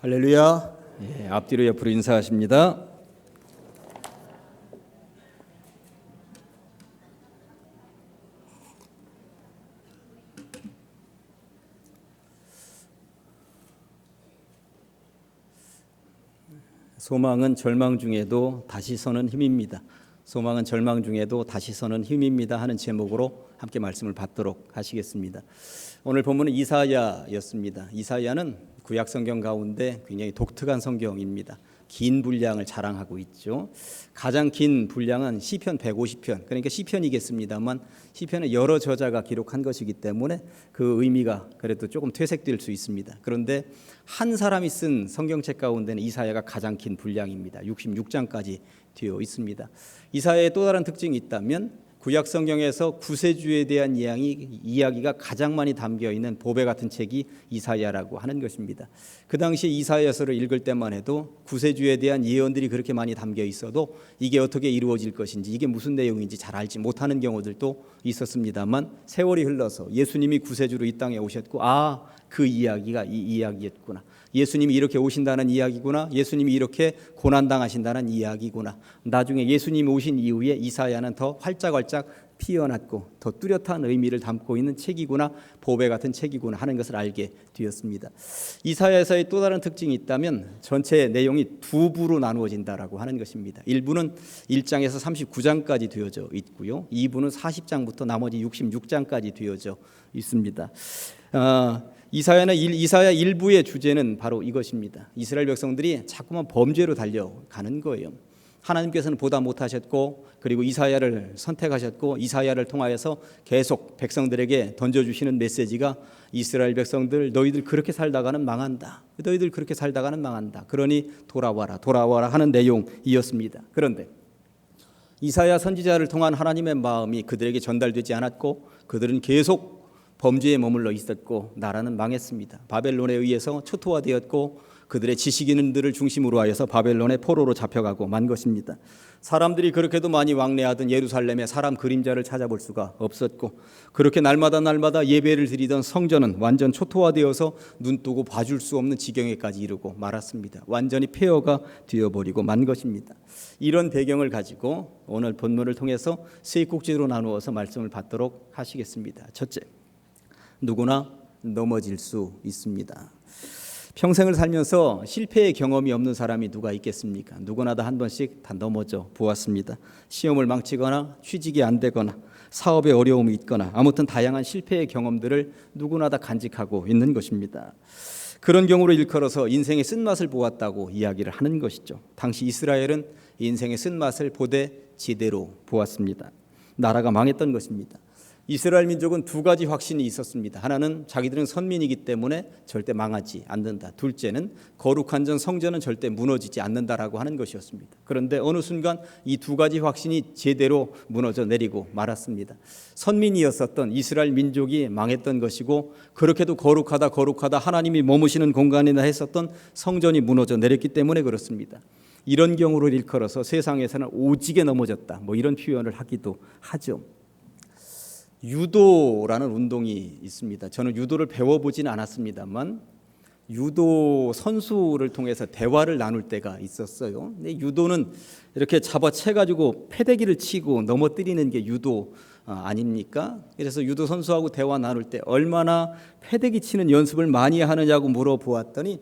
할렐루야. 앞뒤로 옆으로 인사하십니다. 소망은 절망 중에도 다시 서는 힘입니다. 소망은 절망 중에도 다시 서는 힘입니다 하는 제목으로 함께 말씀을 받도록 하시겠습니다. 오늘 본문은 이사야였습니다. 이사야는 구약 성경 가운데 굉장히 독특한 성경입니다. 긴 분량을 자랑하고 있죠. 가장 긴 분량은 시편 150편, 그러니까 시편이겠습니다만 시편은 여러 저자가 기록한 것이기 때문에 그 의미가 그래도 조금 퇴색될 수 있습니다. 그런데 한 사람이 쓴 성경책 가운데는 이사야가 가장 긴 분량입니다. 66장까지 되어 있습니다. 이사야의 또 다른 특징이 있다면 구약 성경에서 구세주에 대한 이야기가 가장 많이 담겨 있는 보배 같은 책이 이사야라고 하는 것입니다. 그 당시 이사야서를 읽을 때만 해도 구세주에 대한 예언들이 그렇게 많이 담겨 있어도 이게 어떻게 이루어질 것인지, 이게 무슨 내용인지 잘 알지 못하는 경우들도 있었습니다만 세월이 흘러서 예수님이 구세주로 이 땅에 오셨고, 그 이야기가 이 이야기였구나, 예수님이 이렇게 오신다는 이야기구나, 예수님이 이렇게 고난당하신다는 이야기구나, 나중에 예수님이 오신 이후에 이사야는 더 활짝활짝 피어났고 더 뚜렷한 의미를 담고 있는 책이구나, 보배 같은 책이구나 하는 것을 알게 되었습니다. 이사야서의 또 다른 특징이 있다면 전체 내용이 두 부로 나누어진다라고 하는 것입니다. 1부는 1장에서 39장까지 되어져 있고요, 2부는 40장부터 나머지 66장까지 되어져 있습니다. 이사야 1부의 주제는 바로 이것입니다. 이스라엘 백성들이 자꾸만 범죄로 달려가는 거예요. 하나님께서는 보다 못하셨고, 그리고 이사야를 선택하셨고, 이사야를 통하여서 계속 백성들에게 던져주시는 메시지가 이스라엘 백성들, 너희들 그렇게 살다가는 망한다, 너희들 그렇게 살다가는 망한다, 그러니 돌아와라 돌아와라 하는 내용이었습니다. 그런데 이사야 선지자를 통한 하나님의 마음이 그들에게 전달되지 않았고, 그들은 계속 범죄에 머물러 있었고 나라는 망했습니다. 바벨론에 의해서 초토화되었고 그들의 지식인들을 중심으로 하여서 바벨론의 포로로 잡혀가고 만 것입니다. 사람들이 그렇게도 많이 왕래하던 예루살렘에 사람 그림자를 찾아볼 수가 없었고, 그렇게 날마다 예배를 드리던 성전은 완전 초토화되어서 눈뜨고 봐줄 수 없는 지경에까지 이르고 말았습니다. 완전히 폐허가 되어버리고 만 것입니다. 이런 배경을 가지고 오늘 본문을 통해서 세 꼭지로 나누어서 말씀을 받도록 하시겠습니다. 첫째, 누구나 넘어질 수 있습니다. 평생을 살면서 실패의 경험이 없는 사람이 누가 있겠습니까? 누구나 다 한 번씩 다 넘어져 보았습니다. 시험을 망치거나 취직이 안 되거나 사업에 어려움이 있거나 아무튼 다양한 실패의 경험들을 누구나 다 간직하고 있는 것입니다. 그런 경우를 일컬어서 인생의 쓴맛을 보았다고 이야기를 하는 것이죠. 당시 이스라엘은 인생의 쓴맛을 보되 지대로 보았습니다. 나라가 망했던 것입니다. 이스라엘 민족은 두 가지 확신이 있었습니다. 하나는 자기들은 선민이기 때문에 절대 망하지 않는다. 둘째는 거룩한 전 성전은 절대 무너지지 않는다라고 하는 것이었습니다. 그런데 어느 순간 이 두 가지 확신이 제대로 무너져 내리고 말았습니다. 선민이었었던 이스라엘 민족이 망했던 것이고, 그렇게도 거룩하다 하나님이 머무시는 공간이나 했었던 성전이 무너져 내렸기 때문에 그렇습니다. 이런 경우를 일컬어서 세상에서는 오지게 넘어졌다, 이런 표현을 하기도 하죠. 유도라는 운동이 있습니다. 저는 유도를 배워보진 않았습니다만 유도 선수를 통해서 대화를 나눌 때가 있었어요. 근데 유도는 이렇게 잡아채가지고 패대기를 치고 넘어뜨리는 게 유도 아닙니까? 그래서 유도 선수하고 대화 나눌 때 얼마나 패대기 치는 연습을 많이 하느냐고 물어보았더니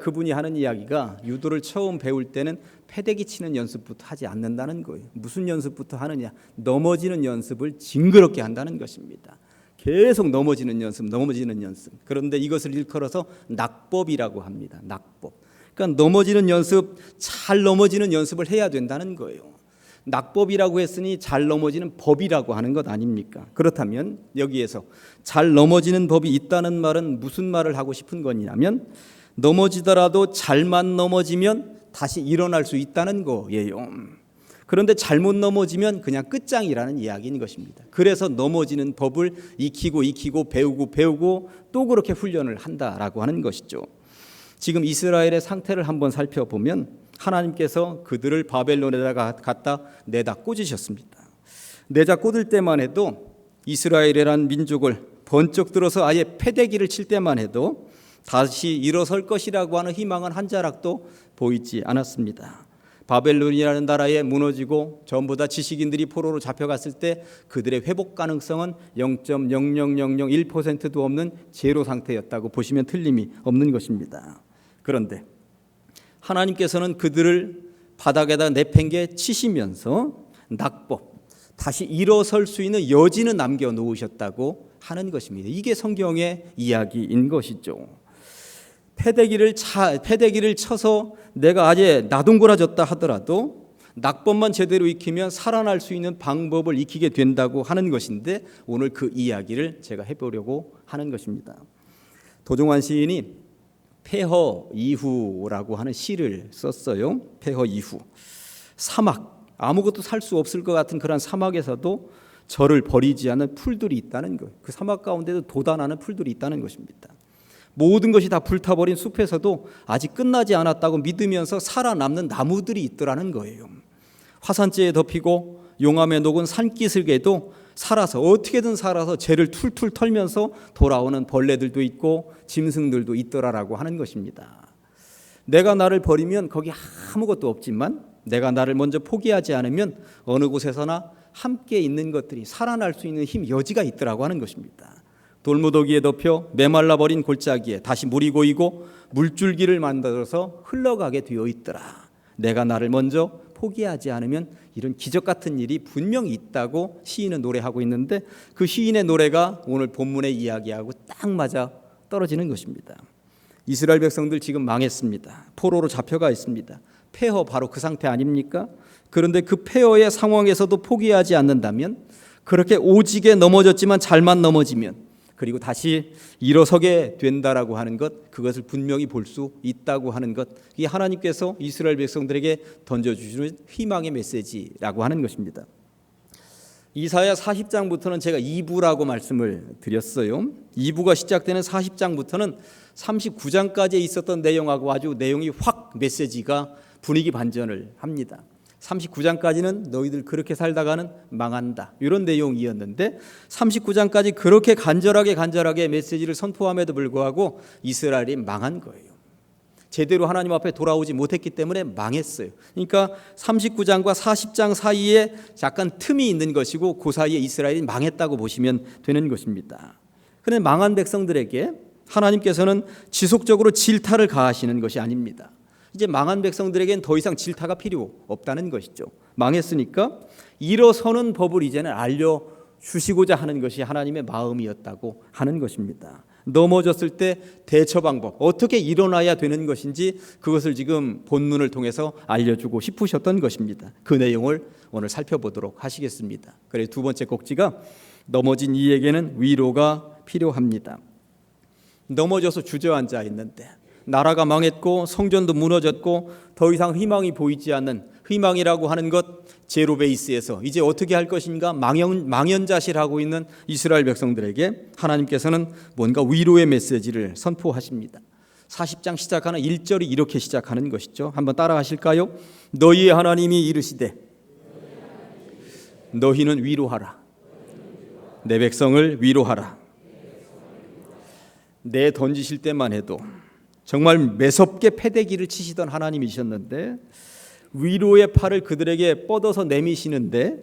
그분이 하는 이야기가 유도를 처음 배울 때는 패대기 치는 연습부터 하지 않는다는 거예요. 무슨 연습부터 하느냐? 넘어지는 연습을 징그럽게 한다는 것입니다. 계속 넘어지는 연습. 그런데 이것을 일컬어서 낙법이라고 합니다. 낙법. 그러니까 잘 넘어지는 연습을 해야 된다는 거예요. 낙법이라고 했으니 잘 넘어지는 법이라고 하는 것 아닙니까? 그렇다면 여기에서 잘 넘어지는 법이 있다는 말은 무슨 말을 하고 싶은 거냐면, 넘어지더라도 잘만 넘어지면 다시 일어날 수 있다는 거예요. 그런데 잘못 넘어지면 그냥 끝장이라는 이야기인 것입니다. 그래서 넘어지는 법을 익히고 배우고 또 그렇게 훈련을 한다라고 하는 것이죠. 지금 이스라엘의 상태를 한번 살펴보면 하나님께서 그들을 바벨론에다가 갖다 내다 꽂으셨습니다. 내다 꽂을 때만 해도 이스라엘이라는 민족을 번쩍 들어서 아예 패대기를 칠 때만 해도 다시 일어설 것이라고 하는 희망은 한 자락도 보이지 않았습니다. 바벨론이라는 나라에 무너지고 전부 다 지식인들이 포로로 잡혀갔을 때 그들의 회복 가능성은 0.00001%도 없는 제로 상태였다고 보시면 틀림이 없는 것입니다. 그런데 하나님께서는 그들을 바닥에다 내팽개 치시면서 낙법, 다시 일어설 수 있는 여지는 남겨놓으셨다고 하는 것입니다. 이게 성경의 이야기인 것이죠. 패대기를 쳐서 내가 아예 나동거라졌다 하더라도 낙법만 제대로 익히면 살아날 수 있는 방법을 익히게 된다고 하는 것인데, 오늘 그 이야기를 제가 해보려고 하는 것입니다. 도종환 시인이 폐허 이후라고 하는 시를 썼어요. 폐허 이후. 사막, 아무것도 살 수 없을 것 같은 그런 사막에서도 저를 버리지 않는 풀들이 있다는 것. 그 사막 가운데도 돋아나는 풀들이 있다는 것입니다. 모든 것이 다 불타버린 숲에서도 아직 끝나지 않았다고 믿으면서 살아남는 나무들이 있더라는 거예요. 화산재에 덮이고 용암에 녹은 산기슭에도 어떻게든 살아서 죄를 툴툴 털면서 돌아오는 벌레들도 있고 짐승들도 있더라라고 하는 것입니다. 내가 나를 버리면 거기 아무것도 없지만 내가 나를 먼저 포기하지 않으면 어느 곳에서나 함께 있는 것들이 살아날 수 있는 힘, 여지가 있더라고 하는 것입니다. 돌무더기에 덮여 메말라버린 골짜기에 다시 물이 고이고 물줄기를 만들어서 흘러가게 되어 있더라. 내가 나를 먼저 포기하지 않으면 이런 기적 같은 일이 분명히 있다고 시인은 노래하고 있는데, 그 시인의 노래가 오늘 본문의 이야기하고 딱 맞아 떨어지는 것입니다. 이스라엘 백성들 지금 망했습니다. 포로로 잡혀가 있습니다. 폐허, 바로 그 상태 아닙니까? 그런데 그 폐허의 상황에서도 포기하지 않는다면, 그렇게 오지게 넘어졌지만 잘만 넘어지면 그리고 다시 일어서게 된다라고 하는 것, 그것을 분명히 볼 수 있다고 하는 것, 이게 하나님께서 이스라엘 백성들에게 던져주시는 희망의 메시지라고 하는 것입니다. 이사야 40장부터는 제가 2부라고 말씀을 드렸어요. 2부가 시작되는 40장부터는 39장까지 있었던 내용하고 아주 내용이 확 메시지가 분위기 반전을 합니다. 39장까지는 너희들 그렇게 살다가는 망한다, 이런 내용이었는데 39장까지 그렇게 간절하게 메시지를 선포함에도 불구하고 이스라엘이 망한 거예요. 제대로 하나님 앞에 돌아오지 못했기 때문에 망했어요. 그러니까 39장과 40장 사이에 약간 틈이 있는 것이고 그 사이에 이스라엘이 망했다고 보시면 되는 것입니다. 그런데 망한 백성들에게 하나님께서는 지속적으로 질타를 가하시는 것이 아닙니다. 이제 망한 백성들에겐 더 이상 질타가 필요 없다는 것이죠. 망했으니까 일어서는 법을 이제는 알려주시고자 하는 것이 하나님의 마음이었다고 하는 것입니다. 넘어졌을 때 대처 방법, 어떻게 일어나야 되는 것인지 그것을 지금 본문을 통해서 알려주고 싶으셨던 것입니다. 그 내용을 오늘 살펴보도록 하시겠습니다. 그래서 두 번째 꼭지가 넘어진 이에게는 위로가 필요합니다. 넘어져서 주저앉아 있는데, 나라가 망했고 성전도 무너졌고 더 이상 희망이 보이지 않는, 희망이라고 하는 것 제로 베이스에서 이제 어떻게 할 것인가 망연자실하고 있는 이스라엘 백성들에게 하나님께서는 뭔가 위로의 메시지를 선포하십니다. 40장 시작하는 1절이 이렇게 시작하는 것이죠. 한번 따라 하실까요? 너희의 하나님이 이르시되 너희는 위로하라. 내 백성을 위로하라. 내 던지실 때만 해도 정말 매섭게 패대기를 치시던 하나님이셨는데 위로의 팔을 그들에게 뻗어서 내미시는데,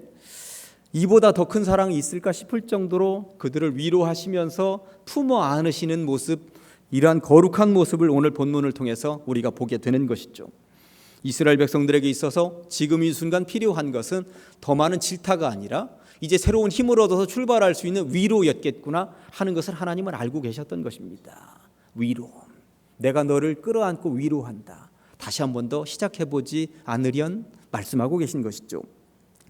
이보다 더 큰 사랑이 있을까 싶을 정도로 그들을 위로하시면서 품어 안으시는 모습, 이러한 거룩한 모습을 오늘 본문을 통해서 우리가 보게 되는 것이죠. 이스라엘 백성들에게 있어서 지금 이 순간 필요한 것은 더 많은 질타가 아니라 이제 새로운 힘을 얻어서 출발할 수 있는 위로였겠구나 하는 것을 하나님은 알고 계셨던 것입니다. 위로. 내가 너를 끌어안고 위로한다. 다시 한 번 더 시작해보지 않으련 말씀하고 계신 것이죠.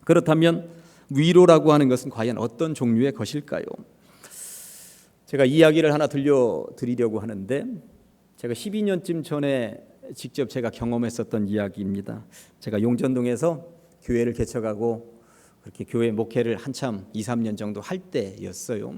그렇다면 위로라고 하는 것은 과연 어떤 종류의 것일까요? 제가 이야기를 하나 들려드리려고 하는데, 제가 12년쯤 전에 직접 제가 경험했었던 이야기입니다. 제가 용전동에서 교회를 개척하고 그렇게 교회 목회를 한참 2, 3년 정도 할 때였어요.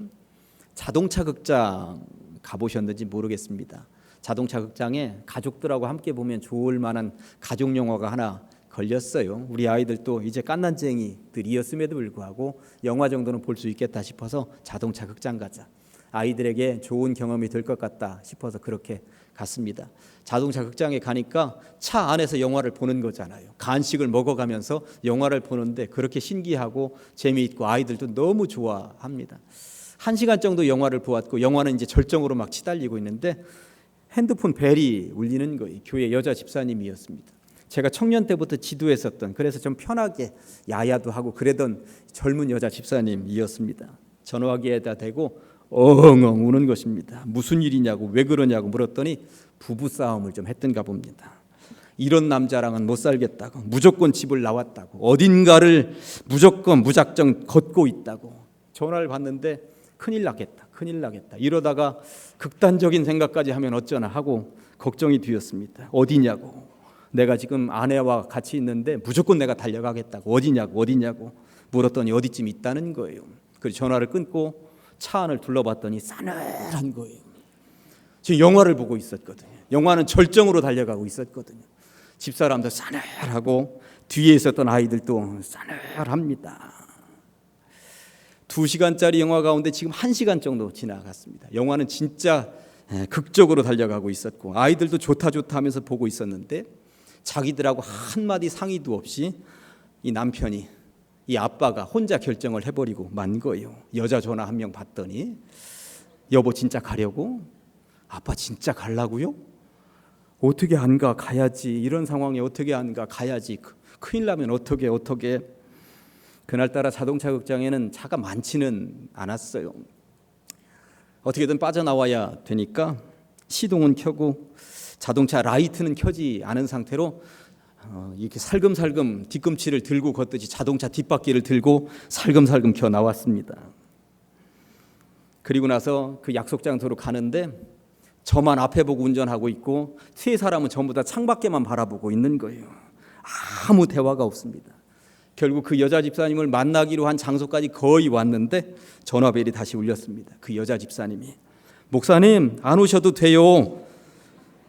자동차 극장 가보셨는지 모르겠습니다. 자동차 극장에 가족들하고 함께 보면 좋을 만한 가족 영화가 하나 걸렸어요. 우리 아이들도 이제 깐난쟁이들이었음에도 불구하고 영화 정도는 볼 수 있겠다 싶어서 자동차 극장 가자. 아이들에게 좋은 경험이 될 것 같다 싶어서 그렇게 갔습니다. 자동차 극장에 가니까 차 안에서 영화를 보는 거잖아요. 간식을 먹어가면서 영화를 보는데 그렇게 신기하고 재미있고 아이들도 너무 좋아합니다. 1시간 정도 영화를 보았고 영화는 이제 절정으로 막 치달리고 있는데 핸드폰 벨이 울리는 거예요. 교회 여자 집사님이었습니다. 제가 청년 때부터 지도했었던, 그래서 좀 편하게 야야도 하고 그러던 젊은 여자 집사님이었습니다. 전화기에다 대고 엉엉 우는 것입니다. 무슨 일이냐고, 왜 그러냐고 물었더니 부부싸움을 좀 했던가 봅니다. 이런 남자랑은 못 살겠다고, 무조건 집을 나왔다고, 어딘가를 무조건 무작정 걷고 있다고. 전화를 받는데 큰일 나겠다, 큰일 나겠다. 이러다가 극단적인 생각까지 하면 어쩌나 하고 걱정이 되었습니다. 어디냐고. 내가 지금 아내와 같이 있는데 무조건 내가 달려가겠다고. 어디냐고 물었더니 어디쯤 있다는 거예요. 그래서 전화를 끊고 차 안을 둘러봤더니 싸늘한 거예요. 지금 영화를 보고 있었거든요. 영화는 절정으로 달려가고 있었거든요. 집사람도 싸늘하고 뒤에 있었던 아이들도 싸늘합니다. 2시간짜리 영화 가운데 지금 1시간 정도 지나갔습니다. 영화는 진짜 극적으로 달려가고 있었고 아이들도 좋다 하면서 보고 있었는데 자기들하고 한마디 상의도 없이 이 남편이, 이 아빠가 혼자 결정을 해버리고 만 거예요. 여자 전화 한 명 받더니 여보 진짜 가려고? 아빠 진짜 가려고요? 어떻게 안 가? 가야지. 이런 상황에 어떻게 안 가? 가야지. 큰일 나면 어떻게. 그날따라 자동차 극장에는 차가 많지는 않았어요. 어떻게든 빠져나와야 되니까 시동은 켜고 자동차 라이트는 켜지 않은 상태로 이렇게 살금살금 뒤꿈치를 들고 걷듯이 자동차 뒷바퀴를 들고 살금살금 겨 나왔습니다. 그리고 나서 그 약속 장소로 가는데 저만 앞에 보고 운전하고 있고 세 사람은 전부 다 창밖에만 바라보고 있는 거예요. 아무 대화가 없습니다. 결국 그 여자 집사님을 만나기로 한 장소까지 거의 왔는데 전화벨이 다시 울렸습니다. 그 여자 집사님이 목사님 안 오셔도 돼요.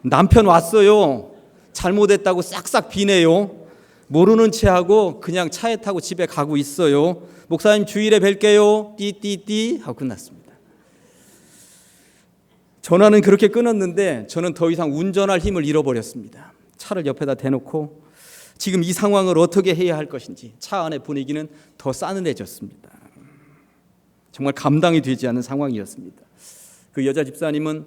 남편 왔어요. 잘못했다고 싹싹 비내요. 모르는 체하고 그냥 차에 타고 집에 가고 있어요. 목사님 주일에 뵐게요. 띠띠띠 하고 끝났습니다. 전화는 그렇게 끊었는데 저는 더 이상 운전할 힘을 잃어버렸습니다. 차를 옆에다 대놓고 지금 이 상황을 어떻게 해야 할 것인지 차 안의 분위기는 더 싸늘해졌습니다. 정말 감당이 되지 않는 상황이었습니다. 그 여자 집사님은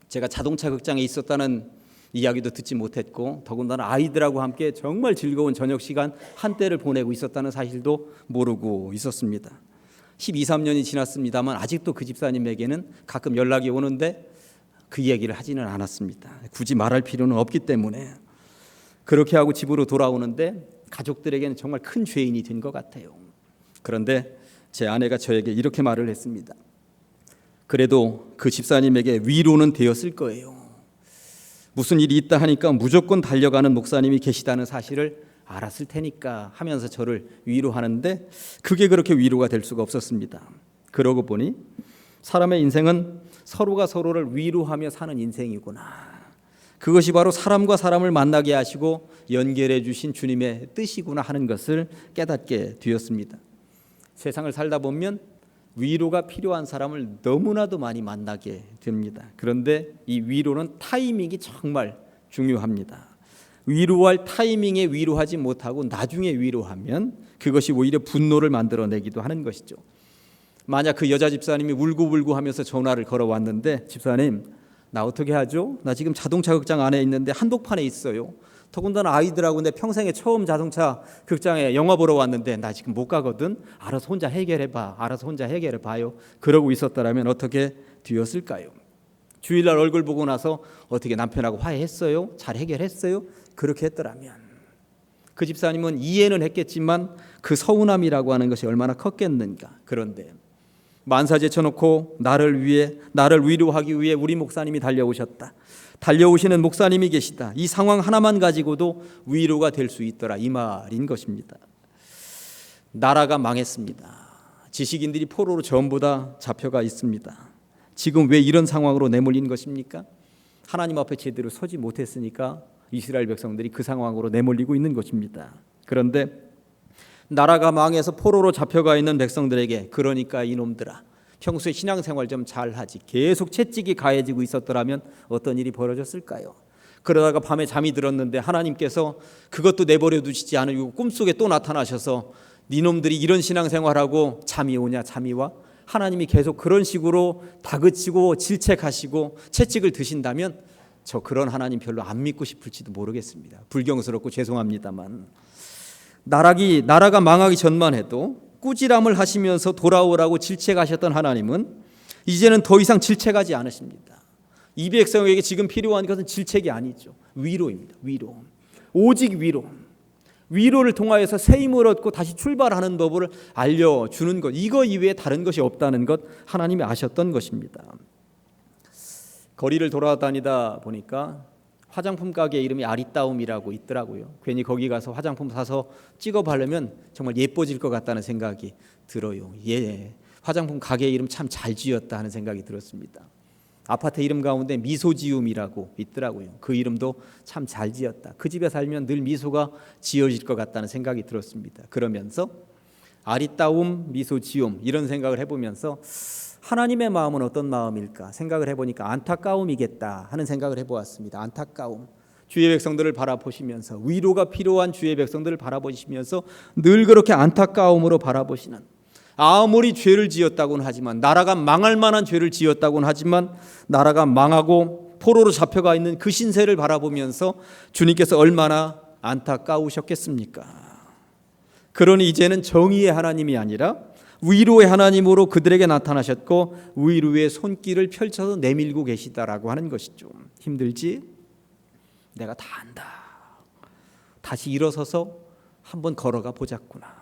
제가 자동차 극장에 있었다는 이야기도 듣지 못했고 더군다나 아이들하고 함께 정말 즐거운 저녁 시간 한때를 보내고 있었다는 사실도 모르고 있었습니다. 12, 13년이 지났습니다만 아직도 그 집사님에게는 가끔 연락이 오는데 그 이야기를 하지는 않았습니다. 굳이 말할 필요는 없기 때문에. 그렇게 하고 집으로 돌아오는데 가족들에게는 정말 큰 죄인이 된 것 같아요. 그런데 제 아내가 저에게 이렇게 말을 했습니다. 그래도 그 집사님에게 위로는 되었을 거예요. 무슨 일이 있다 하니까 무조건 달려가는 목사님이 계시다는 사실을 알았을 테니까 하면서 저를 위로하는데 그게 그렇게 위로가 될 수가 없었습니다. 그러고 보니 사람의 인생은 서로가 서로를 위로하며 사는 인생이구나. 그것이 바로 사람과 사람을 만나게 하시고 연결해 주신 주님의 뜻이구나 하는 것을 깨닫게 되었습니다. 세상을 살다 보면 위로가 필요한 사람을 너무나도 많이 만나게 됩니다. 그런데 이 위로는 타이밍이 정말 중요합니다. 위로할 타이밍에 위로하지 못하고 나중에 위로하면 그것이 오히려 분노를 만들어내기도 하는 것이죠. 만약 그 여자 집사님이 울고 하면서 전화를 걸어왔는데 집사님 나 어떻게 하죠? 나 지금 자동차 극장 안에 있는데 한복판에 있어요. 더군다나 아이들하고 내 평생에 처음 자동차 극장에 영화 보러 왔는데 나 지금 못 가거든. 알아서 혼자 해결해봐요. 그러고 있었다라면 어떻게 되었을까요? 주일날 얼굴 보고 나서 어떻게 남편하고 화해했어요? 잘 해결했어요? 그렇게 했더라면 그 집사님은 이해는 했겠지만 그 서운함이라고 하는 것이 얼마나 컸겠는가. 그런데 만사 제쳐놓고 나를 위로하기 위해 우리 목사님이 달려오셨다. 달려오시는 목사님이 계시다. 이 상황 하나만 가지고도 위로가 될 수 있더라. 이 말인 것입니다. 나라가 망했습니다. 지식인들이 포로로 전부 다 잡혀가 있습니다. 지금 왜 이런 상황으로 내몰린 것입니까? 하나님 앞에 제대로 서지 못했으니까 이스라엘 백성들이 그 상황으로 내몰리고 있는 것입니다. 그런데 나라가 망해서 포로로 잡혀가 있는 백성들에게 그러니까 이놈들아 평소에 신앙생활 좀 잘하지 계속 채찍이 가해지고 있었더라면 어떤 일이 벌어졌을까요? 그러다가 밤에 잠이 들었는데 하나님께서 그것도 내버려 두시지 않으시고 꿈속에 또 나타나셔서 니놈들이 이런 신앙생활하고 잠이 오냐 잠이 와? 하나님이 계속 그런 식으로 다그치고 질책하시고 채찍을 드신다면 저 그런 하나님 별로 안 믿고 싶을지도 모르겠습니다. 불경스럽고 죄송합니다만 나라가 망하기 전만 해도 꾸지람을 하시면서 돌아오라고 질책하셨던 하나님은 이제는 더 이상 질책하지 않으십니다. 이 백성에게 지금 필요한 것은 질책이 아니죠. 위로입니다. 위로. 오직 위로. 위로를 통하여서 새 힘을 얻고 다시 출발하는 법을 알려주는 것, 이거 이외에 다른 것이 없다는 것 하나님이 아셨던 것입니다. 거리를 돌아다니다 보니까 화장품 가게 이름이 아리따움이라고 있더라고요. 괜히 거기 가서 화장품 사서 찍어 바르면 정말 예뻐질 것 같다는 생각이 들어요. 예, 화장품 가게 이름 참 잘 지었다 하는 생각이 들었습니다. 아파트 이름 가운데 미소지움이라고 있더라고요. 그 이름도 참 잘 지었다. 그 집에 살면 늘 미소가 지어질 것 같다는 생각이 들었습니다. 그러면서 아리따움, 미소지움 이런 생각을 해보면서 하나님의 마음은 어떤 마음일까 생각을 해보니까 안타까움이겠다 하는 생각을 해보았습니다. 안타까움. 주의 백성들을 바라보시면서 위로가 필요한 주의 백성들을 바라보시면서 늘 그렇게 안타까움으로 바라보시는, 아무리 죄를 지었다고는 하지만 나라가 망할 만한 죄를 지었다고는 하지만 나라가 망하고 포로로 잡혀가 있는 그 신세를 바라보면서 주님께서 얼마나 안타까우셨겠습니까? 그러니 이제는 정의의 하나님이 아니라 위로의 하나님으로 그들에게 나타나셨고 위로의 손길을 펼쳐서 내밀고 계시다라고 하는 것이죠. 힘들지? 내가 다 안다. 다시 일어서서 한번 걸어가 보자꾸나.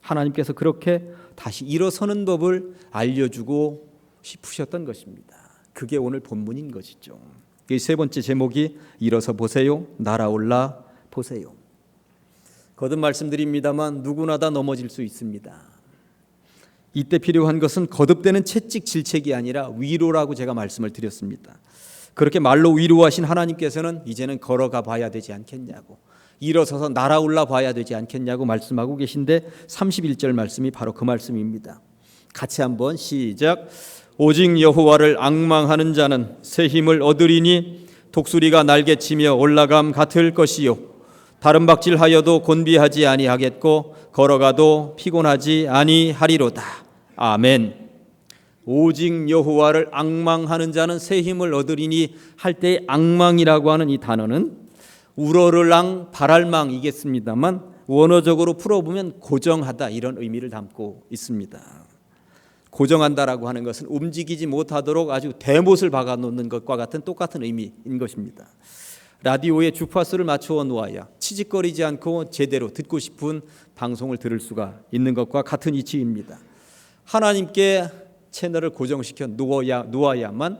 하나님께서 그렇게 다시 일어서는 법을 알려주고 싶으셨던 것입니다. 그게 오늘 본문인 것이죠. 이 세 번째 제목이 일어서 보세요, 날아올라 보세요. 거듭 말씀드립니다만 누구나 다 넘어질 수 있습니다. 이때 필요한 것은 거듭되는 채찍 질책이 아니라 위로라고 제가 말씀을 드렸습니다. 그렇게 말로 위로하신 하나님께서는 이제는 걸어가 봐야 되지 않겠냐고, 일어서서 날아올라 봐야 되지 않겠냐고 말씀하고 계신데 31절 말씀이 바로 그 말씀입니다. 같이 한번 시작. 오직 여호와를 앙망하는 자는 새 힘을 얻으리니 독수리가 날개치며 올라감 같을 것이요 다른 박질하여도 곤비하지 아니하겠고 걸어가도 피곤하지 아니하리로다. 아멘. 오직 여호와를 앙망하는 자는 새 힘을 얻으리니 할 때의 앙망이라고 하는 이 단어는 우러를랑 바랄망이겠습니다만 원어적으로 풀어보면 고정하다 이런 의미를 담고 있습니다. 고정한다라고 하는 것은 움직이지 못하도록 아주 대못을 박아놓는 것과 같은 똑같은 의미인 것입니다. 라디오에 주파수를 맞추어 놓아야 치직거리지 않고 제대로 듣고 싶은 방송을 들을 수가 있는 것과 같은 이치입니다. 하나님께 채널을 고정시켜 놓아야만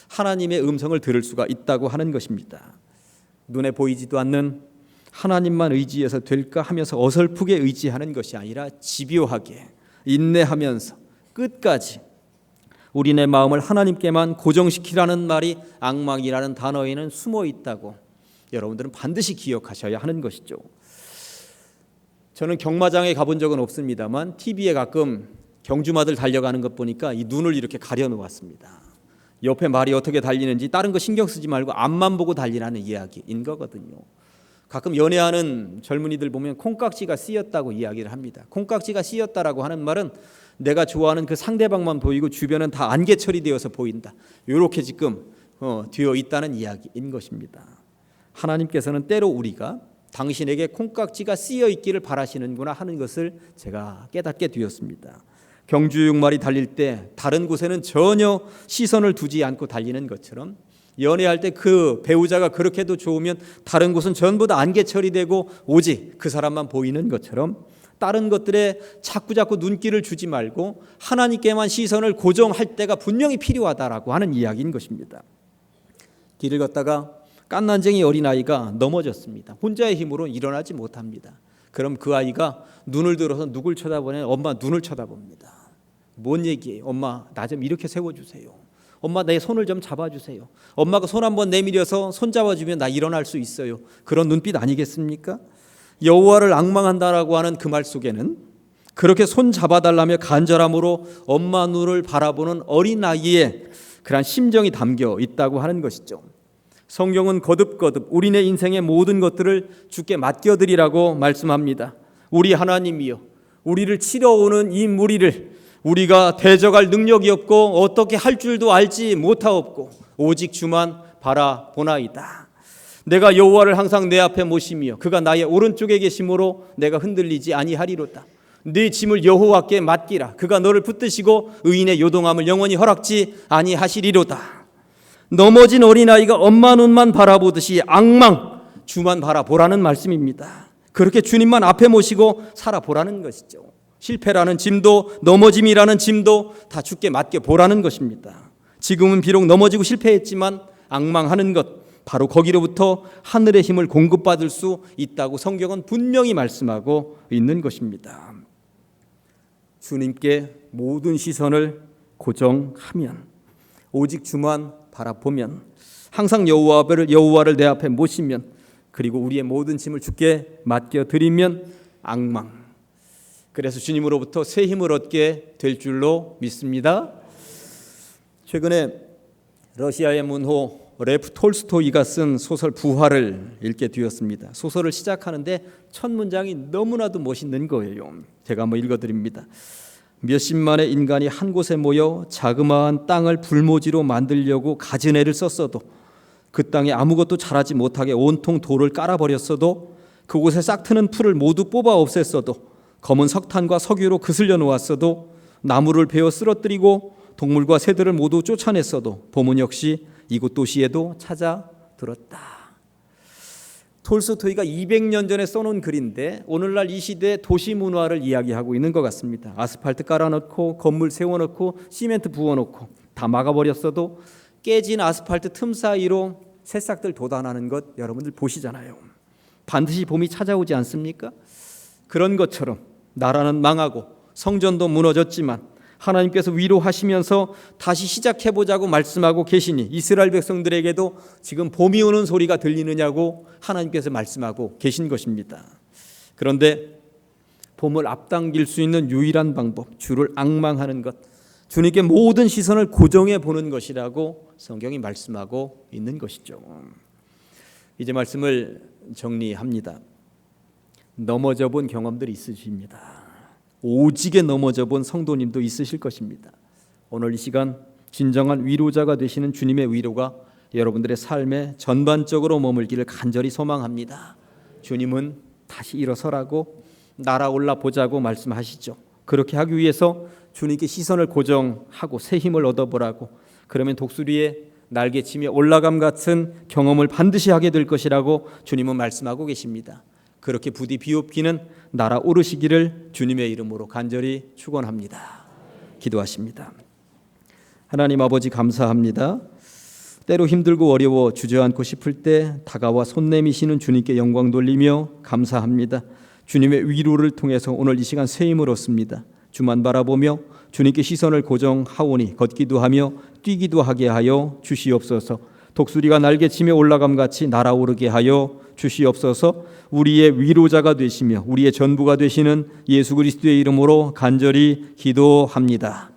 하나님의 음성을 들을 수가 있다고 하는 것입니다. 눈에 보이지도 않는 하나님만 의지해서 될까 하면서 어설프게 의지하는 것이 아니라 집요하게 인내하면서 끝까지 우리네 마음을 하나님께만 고정시키라는 말이 앙망이라는 단어에는 숨어 있다고 여러분들은 반드시 기억하셔야 하는 것이죠. 저는 경마장에 가본 적은 없습니다만 TV에 가끔 경주마들 달려가는 것 보니까 이 눈을 이렇게 가려놓았습니다. 옆에 말이 어떻게 달리는지 다른 거 신경 쓰지 말고 앞만 보고 달리라는 이야기인 거거든요. 가끔 연애하는 젊은이들 보면 콩깍지가 씌었다고 이야기를 합니다. 콩깍지가 씌었다라고 하는 말은 내가 좋아하는 그 상대방만 보이고 주변은 다 안개 처리되어서 보인다. 이렇게 지금 되어 있다는 이야기인 것입니다. 하나님께서는 때로 우리가 당신에게 콩깍지가 씌어 있기를 바라시는구나 하는 것을 제가 깨닫게 되었습니다. 경주육말이 달릴 때 다른 곳에는 전혀 시선을 두지 않고 달리는 것처럼 연애할 때 그 배우자가 그렇게도 좋으면 다른 곳은 전부 다 안개 처리되고 오직 그 사람만 보이는 것처럼 다른 것들에 자꾸자꾸 눈길을 주지 말고 하나님께만 시선을 고정할 때가 분명히 필요하다라고 하는 이야기인 것입니다. 길을 걷다가 깐난쟁이 어린아이가 넘어졌습니다. 혼자의 힘으로 일어나지 못합니다. 그럼 그 아이가 눈을 들어서 누굴 쳐다보냐? 엄마 눈을 쳐다봅니다. 뭔 얘기예요? 엄마 나 좀 이렇게 세워주세요. 엄마 내 손을 좀 잡아주세요. 엄마가 손 한번 내밀어서 손 잡아주면 나 일어날 수 있어요. 그런 눈빛 아니겠습니까? 여호와를 앙망한다라고 하는 그 말 속에는 그렇게 손 잡아달라며 간절함으로 엄마 눈을 바라보는 어린아이의 그러한 심정이 담겨 있다고 하는 것이죠. 성경은 거듭거듭 우리네 인생의 모든 것들을 주께 맡겨드리라고 말씀합니다. 우리 하나님이여, 우리를 치러오는 이 무리를 우리가 대적할 능력이 없고 어떻게 할 줄도 알지 못하옵고 오직 주만 바라보나이다. 내가 여호와를 항상 내 앞에 모시며 그가 나의 오른쪽에 계심으로 내가 흔들리지 아니하리로다. 네 짐을 여호와께 맡기라. 그가 너를 붙드시고 의인의 요동함을 영원히 허락지 아니하시리로다. 넘어진 어린아이가 엄마 눈만 바라보듯이 앙망 주만 바라보라는 말씀입니다. 그렇게 주님만 앞에 모시고 살아보라는 것이죠. 실패라는 짐도 넘어짐이라는 짐도 다 주께 맡겨보라는 것입니다. 지금은 비록 넘어지고 실패했지만 앙망하는 것, 바로 거기로부터 하늘의 힘을 공급받을 수 있다고 성경은 분명히 말씀하고 있는 것입니다. 주님께 모든 시선을 고정하면, 오직 주만 바라보면, 항상 여호와를 내 앞에 모시면, 그리고 우리의 모든 짐을 주께 맡겨드리면 앙망, 그래서 주님으로부터 새 힘을 얻게 될 줄로 믿습니다. 최근에 러시아의 문호 레프 톨스토이가 쓴 소설 부활을 읽게 되었습니다. 소설을 시작하는데 첫 문장이 너무나도 멋있는 거예요. 제가 한번 읽어드립니다. 몇십만의 인간이 한 곳에 모여 자그마한 땅을 불모지로 만들려고 갖은 애를 썼어도, 그 땅에 아무것도 자라지 못하게 온통 돌을 깔아버렸어도, 그곳에 싹트는 풀을 모두 뽑아 없앴어도, 검은 석탄과 석유로 그슬려 놓았어도, 나무를 베어 쓰러뜨리고 동물과 새들을 모두 쫓아냈어도 봄은 역시 이곳 도시에도 찾아들었다. 톨스토이가 200년 전에 써놓은 글인데 오늘날 이 시대의 도시 문화를 이야기하고 있는 것 같습니다. 아스팔트 깔아놓고 건물 세워놓고 시멘트 부어놓고 다 막아버렸어도 깨진 아스팔트 틈 사이로 새싹들 돋아나는 것 여러분들 보시잖아요. 반드시 봄이 찾아오지 않습니까? 그런 것처럼 나라는 망하고 성전도 무너졌지만 하나님께서 위로하시면서 다시 시작해보자고 말씀하고 계시니 이스라엘 백성들에게도 지금 봄이 오는 소리가 들리느냐고 하나님께서 말씀하고 계신 것입니다. 그런데 봄을 앞당길 수 있는 유일한 방법, 주를 앙망하는 것, 주님께 모든 시선을 고정해 보는 것이라고 성경이 말씀하고 있는 것이죠. 이제 말씀을 정리합니다. 넘어져 본 경험들이 있으십니다. 오지게 넘어져 본 성도님도 있으실 것입니다. 오늘 이 시간 진정한 위로자가 되시는 주님의 위로가 여러분들의 삶에 전반적으로 머물기를 간절히 소망합니다. 주님은 다시 일어서라고 날아올라 보자고 말씀하시죠. 그렇게 하기 위해서 주님께 시선을 고정하고 새 힘을 얻어보라고, 그러면 독수리의 날개치며 올라감 같은 경험을 반드시 하게 될 것이라고 주님은 말씀하고 계십니다. 그렇게 부디 비옵기는 날아오르시기를 주님의 이름으로 간절히 축원합니다. 기도하십니다. 하나님 아버지 감사합니다. 때로 힘들고 어려워 주저앉고 싶을 때 다가와 손 내미시는 주님께 영광 돌리며 감사합니다. 주님의 위로를 통해서 오늘 이 시간 새 힘을 얻습니다. 주만 바라보며 주님께 시선을 고정하오니 걷기도 하며 뛰기도 하게 하여 주시옵소서. 독수리가 날개치며 올라감 같이 날아오르게 하여 주시옵소서. 우리의 위로자가 되시며 우리의 전부가 되시는 예수 그리스도의 이름으로 간절히 기도합니다.